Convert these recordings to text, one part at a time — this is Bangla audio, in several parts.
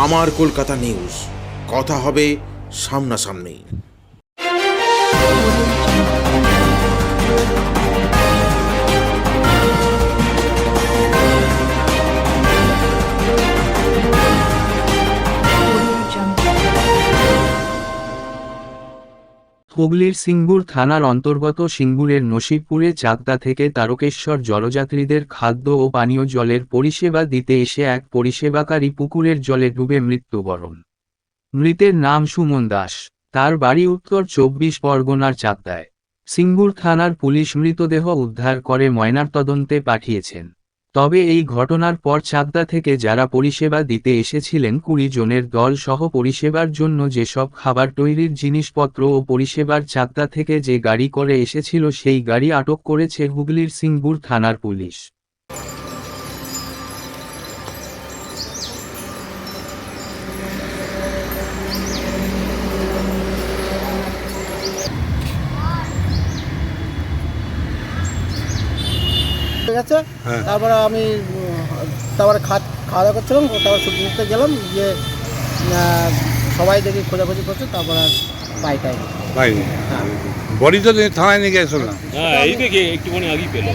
আমার কলকাতা নিউজ, কথা হবে সামনাসামনি। হুগলির সিঙ্গুর থানার অন্তর্গত সিঙ্গুরের নসিবপুরে চাকদা থেকে তারকেশ্বর জলযাত্রীদের খাদ্য ও পানীয় জলের পরিষেবা দিতে এসে এক পরিষেবাকারী পুকুরের জলে ডুবে মৃত্যুবরণ। মৃতের নাম সুমন দাস, তার বাড়ি উত্তর ২৪ পরগনার চাকদায়। সিঙ্গুর থানার পুলিশ মৃতদেহ উদ্ধার করে ময়নাতদন্তে পাঠিয়েছেন। তবে এই ঘটনার পর চাকদা থেকে যারা পরিষেবা দিতে এসেছিলেন ২০ জনের দল সহ পরিষেবার জন্য যেসব খাবার তৈরির জিনিসপত্র ও পরিষেবার চাকদা থেকে যে গাড়ি করে এসেছিল সেই গাড়ি আটক করেছে হুগলির সিঙ্গুর থানার পুলিশ। ঠিক আছে, তারপরে আমি তারপরে খাওয়া দাওয়া করছিলাম, তারপর সবজি নিতে গেলাম, যে সবাই দেখি খোঁজাখুঁজি করছে, তারপর আর পাইনি। বডি তো থানায় নিয়ে গেছিল না? এই দেখে একটুখানি আগেই পেলো,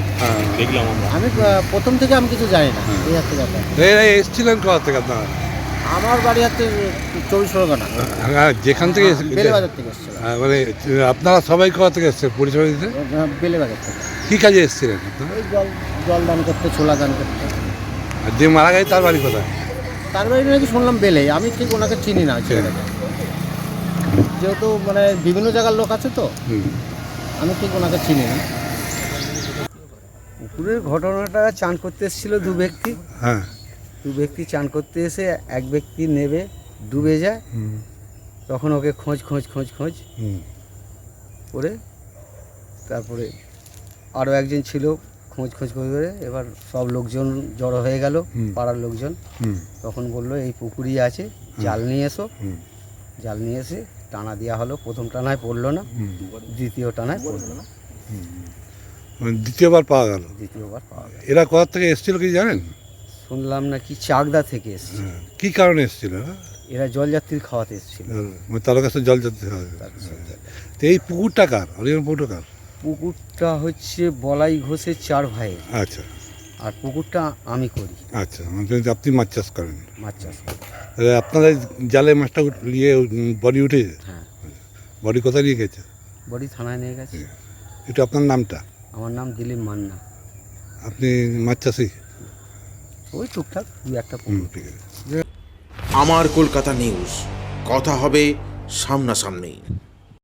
দেখলাম আমরা। আমি প্রথম থেকে আমি কিছু জানি না এই হচ্ছে ব্যাপার। এসেছিলেন কোথা থেকে আপনারা? আমার বাড়ি হচ্ছে ২৪ পরগনা, যেখান থেকে বেলেবাজার থেকে এসেছিল। মানে আপনারা সবাই কোথা থেকে এসছেন পরিষেবা দিতে? বেলেবাজার থেকে। কী কাজে এসেছিলেন আপনারা? ওই জল দান করতে, ছোলা দান করতে। আর যে মারা গেছে তার বাড়ি কোথায়? তার বাড়ি নাকি শুনলাম বেলে, আমি ঠিক ওনাকে চিনি না ছেলেটাকে, যেহেতু মানে বিভিন্ন জায়গার লোক আছে তো, আমি ঠিক ওনাকে চিনি না। পুকুরের ঘটনাটা চান করতে এসেছিল দু ব্যক্তি। দু ব্যক্তি চান করতে এসে এক ব্যক্তি নেবে ডুবে যায়, তখন ওকে খোঁজ করে তারপরে আরও একজন ছিল খোঁজ করে এবার সব লোকজন জড়ো হয়ে গেল, পাড়ার লোকজন। তখন বললো এই পুকুরই আছে, জাল নিয়ে এসো। জাল নিয়ে এসে টানা দেওয়া হলো, প্রথম টানায় পড়লো না, দ্বিতীয় টানায় পড়লো না, দ্বিতীয়বার পাওয়া গেল। এরা কোথা থেকে এসেছিল কি জানেন? শুনলাম নাকি চাকদা থেকে এসেছে। কি কারণে এসেছিল? এরা জলযাত্রীর খাওয়াতে এসেছিল। তার কাছে জল যেতে হবে। তো এই পুকুরটা কার? পুকুরটা কার? পুকুরটা হচ্ছে বলাই ঘোষের ৪ ভাইয়ের। আচ্ছা। আর পুকুরটা আমি করি। আচ্ছা, আপনি মাছ চাষ করেন? মাছ চাষ করি। আপনারা জালে মাছটা নিয়ে বডি উঠেছে? হ্যাঁ। বডি কোথায় নিয়ে গেছে? বডি থানায় নিয়ে গেছে। এটা আপনার নামটা? আমার নাম দিলীপ মান্না। আপনি মাছ চাষি? ওই টুকটাক দু একটা। ঠিক আছে। আমার কলকাতা নিউজ, কথা হবে সামনাসামনি।